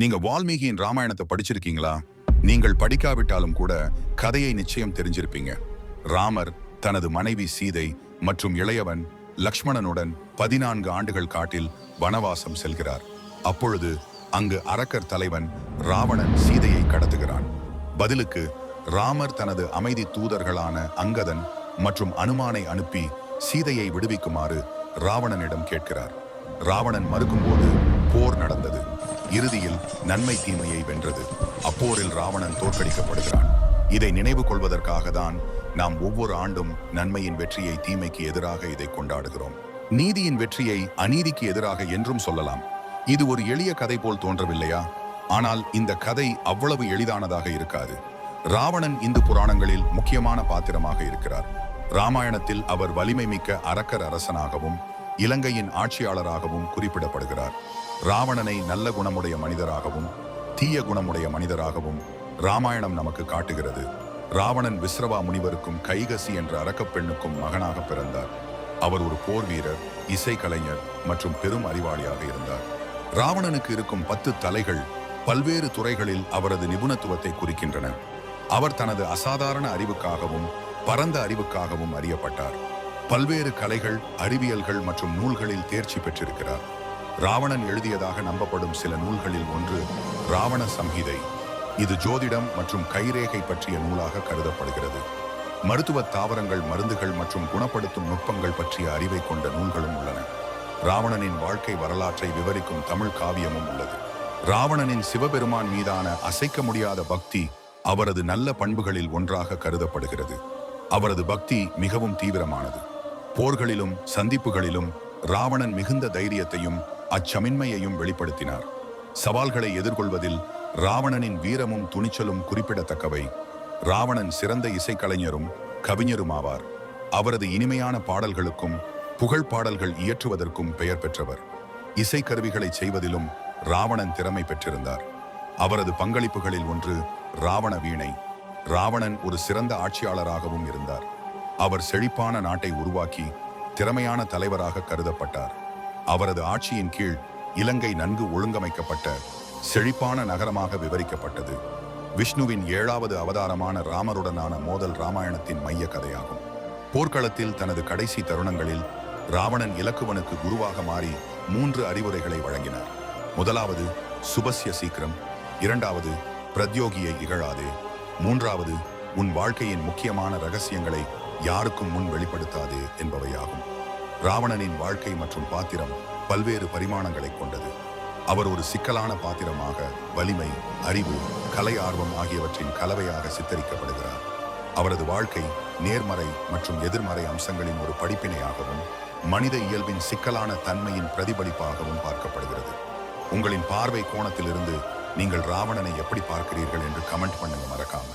நீங்க வால்மீகியின் ராமாயணத்தை படிச்சிருக்கீங்களா? நீங்கள் படிக்காவிட்டாலும் கூட கதையை நிச்சயம் தெரிஞ்சிருப்பீங்க. ராமர் தனது மனைவி சீதை மற்றும் இளையவன் லக்ஷ்மணனுடன் 14 ஆண்டுகள் காட்டில் வனவாசம் செல்கிறார். அப்பொழுது அங்கு அரக்கர் தலைவன் ராவணன் சீதையை கடத்துகிறான். பதிலுக்கு ராமர் தனது அமைதி தூதர்களான அங்கதன் மற்றும் அனுமானை அனுப்பி சீதையை விடுவிக்குமாறு ராவணனிடம் கேட்கிறார். ராவணன் மறுக்கும்போது போர் நடந்தது. இறுதியில் நன்மை தீமையை வென்றது. அப்போரில் ராவணன் தோற்கடிக்கப்படுகிறான். இதை நினைவு கொள்வதற்காக தான் நாம் ஒவ்வொரு ஆண்டும் நன்மையின் வெற்றியை தீமைக்கு எதிராக இதை கொண்டாடுகிறோம். நீதியின் வெற்றியை அநீதிக்கு எதிராக என்றும் சொல்லலாம். இது ஒரு எளிய கதை போல் தோன்றவில்லையா? ஆனால் இந்த கதை அவ்வளவு எளிதானதாக இருக்காது. ராவணன் இந்து புராணங்களில் முக்கியமான பாத்திரமாக இருக்கிறார். ராமாயணத்தில் அவர் வலிமை மிக்க அரக்கர் அரசனாகவும் இலங்கையின் ஆட்சியாளராகவும் குறிப்பிடப்படுகிறார். ராவணனை நல்ல குணமுடைய மனிதராகவும் தீய குணமுடைய மனிதராகவும் ராமாயணம் நமக்கு காட்டுகிறது. ராவணன் விஸ்ரவா முனிவருக்கும் கைகசி என்ற அரக்கப் பெண்ணுக்கும் மகனாக பிறந்தார். அவர் ஒரு போர் வீரர், இசைக்கலைஞர் மற்றும் பெரும் அறிவாளியாக இருந்தார். ராவணனுக்கு இருக்கும் 10 தலைகள் பல்வேறு துறைகளில் அவரது நிபுணத்துவத்தை குறிக்கின்றன. அவர் தனது அசாதாரண அறிவுக்காகவும் பரந்த அறிவுக்காகவும் அறியப்பட்டார். பல்வேறு கலைகள், அறிவியல்கள் மற்றும் நூல்களில் தேர்ச்சி பெற்றிருக்கிறார். ராவணன் எழுதியதாக நம்பப்படும் சில நூல்களில் ஒன்று ராவண சம்ஹிதை. இது ஜோதிடம் மற்றும் கைரேகை பற்றிய நூலாக கருதப்படுகிறது. மருத்துவ தாவரங்கள், மருந்துகள் மற்றும் குணப்படுத்தும் நுட்பங்கள் பற்றிய அறிவை கொண்ட நூல்களும் உள்ளன. ராவணனின் வாழ்க்கை வரலாற்றை விவரிக்கும் தமிழ் காவியமும் உள்ளது. ராவணனின் சிவபெருமான் மீதான அசைக்க முடியாத பக்தி அவரது நல்ல பண்புகளில் ஒன்றாக கருதப்படுகிறது. அவரது பக்தி மிகவும் தீவிரமானது. போர்களிலும் சந்திப்புகளிலும் ராவணன் மிகுந்த தைரியத்தையும் அச்சமின்மையையும் வெளிப்படுத்தினார். சவால்களை எதிர்கொள்வதில் ராவணனின் வீரமும் துணிச்சலும் குறிப்பிடத்தக்கவை. ராவணன் சிறந்த இசைக்கலைஞரும் கவிஞருமாவார். அவரது இனிமையான பாடல்களுக்கும் புகழ் பாடல்கள் இயற்றுவதற்கும் பெயர் பெற்றவர். இசைக்கருவிகளை செய்வதிலும் ராவணன் திறமை பெற்றிருந்தார். அவரது பங்களிப்புகளில் ஒன்று ராவண வீணை. ராவணன் ஒரு சிறந்த ஆட்சியாளராகவும் இருந்தார். அவர் செழிப்பான நாட்டை உருவாக்கி திறமையான தலைவராக கருதப்பட்டார். அவரது ஆட்சியின் கீழ் இலங்கை நன்கு ஒழுங்கமைக்கப்பட்ட செழிப்பான நகரமாக விவரிக்கப்பட்டது. விஷ்ணுவின் 7வது அவதாரமான ராமருடனான மோதல் ராமாயணத்தின் மைய கதையாகும். போர்க்களத்தில் தனது கடைசி தருணங்களில் ராவணன் இலக்குவனுக்கு குருவாக மாறி 3 அறிவுரைகளை வழங்கினார். முதலாவது, சுபஸ்ய சீக்கிரம். 2வது, பிரத்யோகியை இகழாதே. 3வது, உன் வாழ்க்கையின் முக்கியமான ரகசியங்களை யாருக்கும் முன் வெளிப்படுத்தாதே என்பவையாகும். ராவணனின் வாழ்க்கை மற்றும் பாத்திரம் பல்வேறு பரிமாணங்களை கொண்டது. அவர் ஒரு சிக்கலான பாத்திரமாக வலிமை, அறிவு, கலை ஆர்வம் ஆகியவற்றின் கலவையாக சித்தரிக்கப்படுகிறார். அவரது வாழ்க்கை நேர்மறை மற்றும் எதிர்மறை அம்சங்களின் ஒரு படிப்பினையாகவும் மனித இயல்பின் சிக்கலான தன்மையின் பிரதிபலிப்பாகவும் பார்க்கப்படுகிறது. உங்களின் பார்வை கோணத்திலிருந்து நீங்கள் ராவணனை எப்படி பார்க்கிறீர்கள் என்று கமெண்ட் பண்ணுங்க மறக்காம.